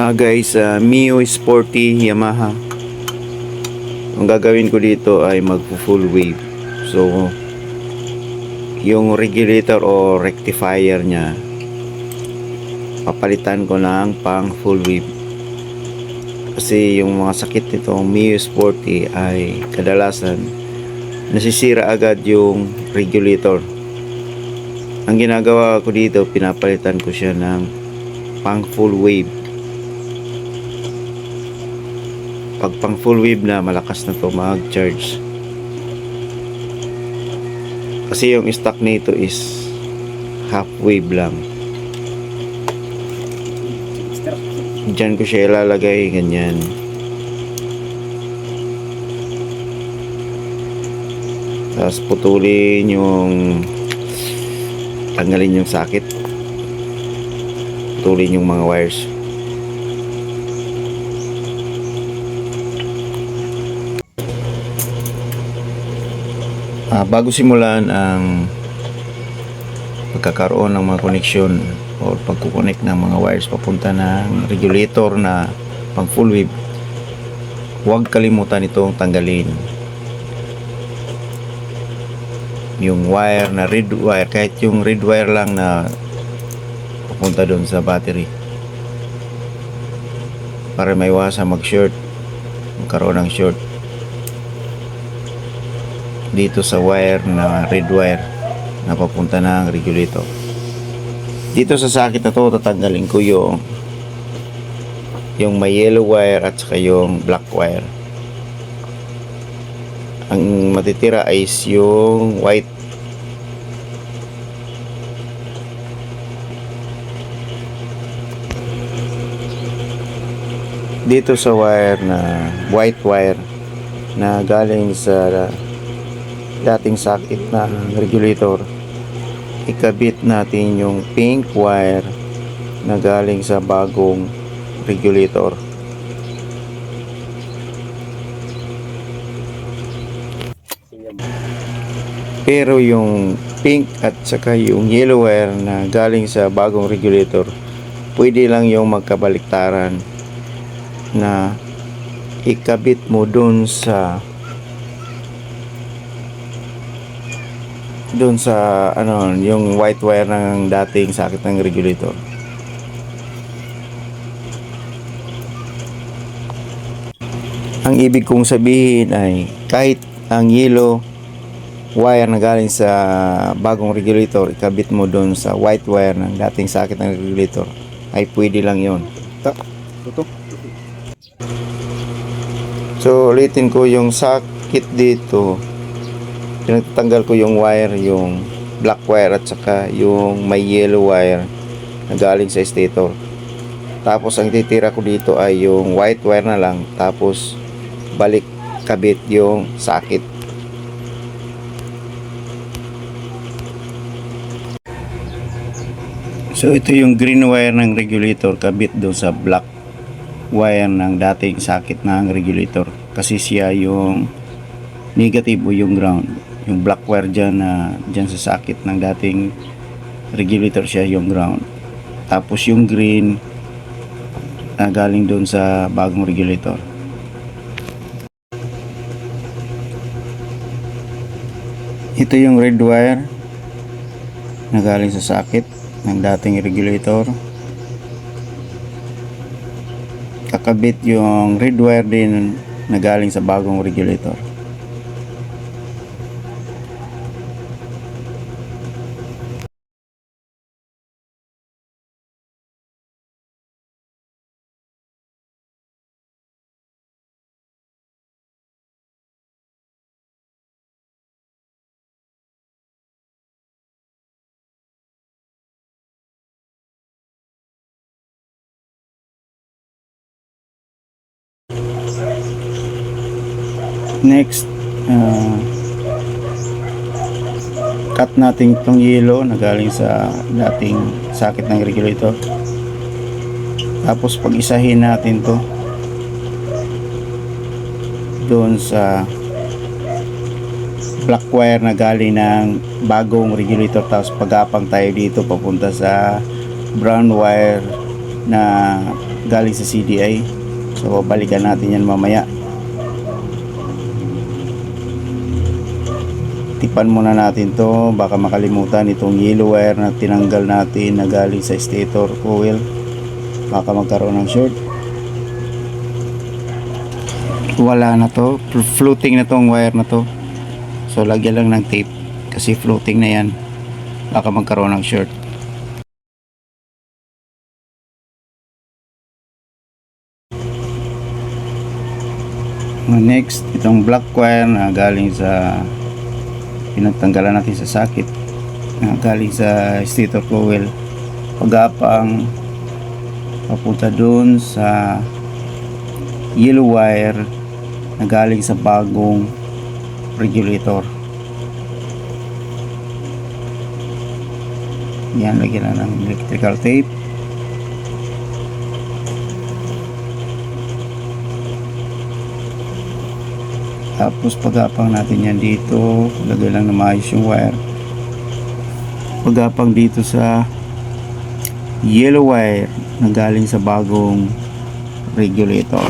Guys, Mio Sporty Yamaha. Ang gagawin ko dito ay mag-full wave. So, yung regulator o rectifier niya, papalitan ko ng pang full wave. Kasi yung mga sakit nitong Mio Sporty ay kadalasan nasisira agad yung regulator. Ang ginagawa ko dito, pinapalitan ko siya ng pang full wave. Pag pang full wave na, malakas na to mag-charge. Kasi yung stock nito is half wave lang. Diyan ko siya ilalagay, ganyan. Tapos putulin yung, tanggalin yung sakit, putulin yung mga wires. Bago simulan ang pagkakaroon ng mga koneksyon o pagkukonek ng mga wires papunta ng regulator na pang full wave, huwag kalimutan itong tanggalin yung wire na red wire, kahit yung red wire lang na papunta doon sa battery, para maiwasan mag-short, magkaroon ng short dito sa wire na red wire na papunta ng regulator. Dito sa sakit na to, tatanggalin ko yung may yellow wire at saka yung black wire. Ang matitira is yung white. Dito sa wire na white wire na galing sa dating sakit na regulator, ikabit natin yung pink wire na galing sa bagong regulator. Pero yung pink at saka yung yellow wire na galing sa bagong regulator, pwede lang yung magkabaliktaran, na ikabit mo dun sa yung white wire ng dating sakit ng regulator. Ang ibig kong sabihin ay kahit ang yellow wire na galing sa bagong regulator, ikabit mo doon sa white wire ng dating sakit ng regulator, ay pwede lang yon. So ulitin ko yung sakit dito, tinatanggal ko yung wire, yung black wire at saka yung may yellow wire na galing sa stator. Tapos ang titira ko dito ay yung white wire na lang, tapos balik kabit yung sakit. So ito yung green wire ng regulator, kabit doon sa black wire ng dating sakit ng regulator, kasi siya yung negative o yung ground. Yung black wire dyan sa sakit ng dating regulator, siya yung ground. Tapos yung green na galing doon sa bagong regulator. Ito yung red wire na galing sa sakit ng dating regulator. Kakabit yung red wire din na galing sa bagong regulator. Next, cut natin itong yellow na galing sa dating sakit ng regulator. Tapos pag-isahin natin to doon sa black wire na galing ng bagong regulator. Tapos pag-apang tayo dito papunta sa brown wire na galing sa CDI. So balikan natin yan mamaya. Tipan muna natin to, baka makalimutan itong yellow wire na tinanggal natin na galing sa stator coil, baka magkaroon ng short. Wala na to, floating na tong wire na to, so lagyan lang ng tape kasi floating na yan, baka magkaroon ng short. Next, itong black wire na galing sa pinagtanggalan natin sa socket, na galing sa stator coil, pagapang papunta dun sa yellow wire na galing sa bagong regulator. Yan, lagyan na ng electrical tape. Tapos pagapang natin yan dito, lagay lang na maayos yung wire. Pagapang dito sa yellow wire na galing sa bagong regulator.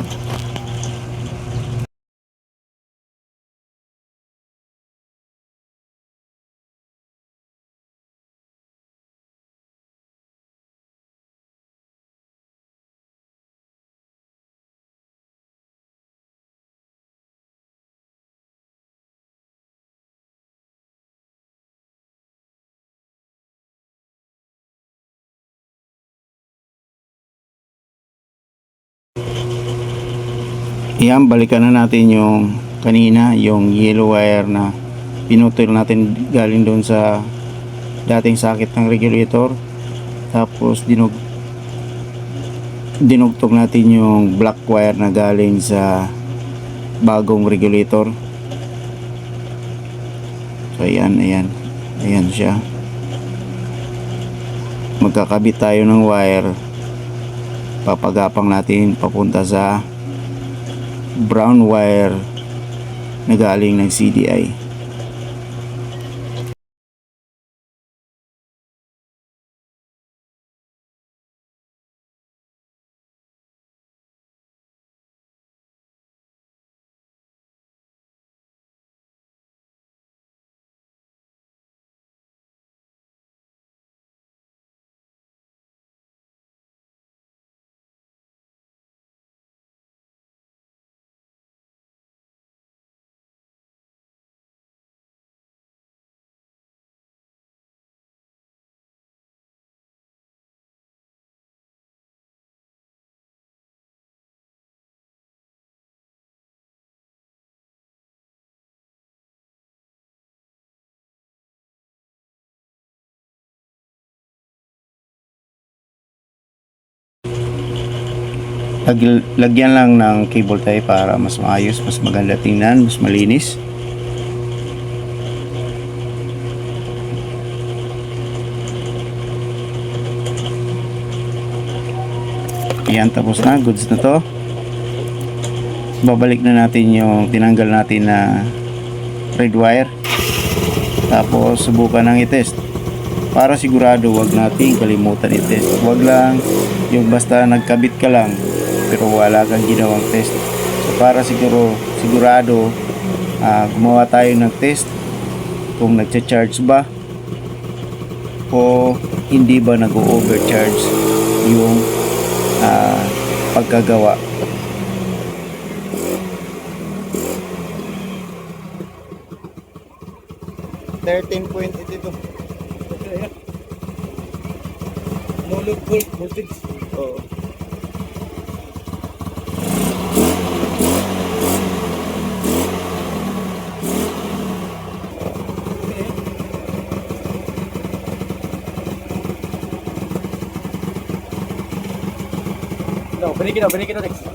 Yan, balikan na natin yung kanina, yung yellow wire na pinutol natin galing doon sa dating socket ng regulator. Tapos dinugtog natin yung black wire na galing sa bagong regulator. So ayan siya. Magkakabit tayo ng wire, papagapang natin papunta sa brown wire na galing ng CDI. Lagyan lang ng cable tie para mas maayos, mas maganda tingnan, mas malinis. Yan, tapos na, goods na to. Babalik na natin yung tinanggal natin na red wire, tapos subukan ng i-test para sigurado. Wag nating kalimutan i-test, wag lang yung basta nagkabit ka lang pero wala kang ginawang test. So para sigurado, gumawa tayo ng test kung nagcha-charge ba o hindi ba nag-overcharge yung pagkagawa. $13.82. No load voltage. Oo. No, balikin na next.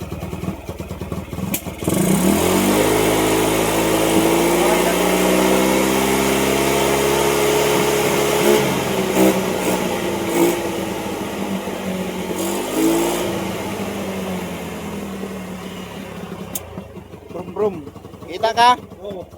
Brum brum. Kita ka? Oo.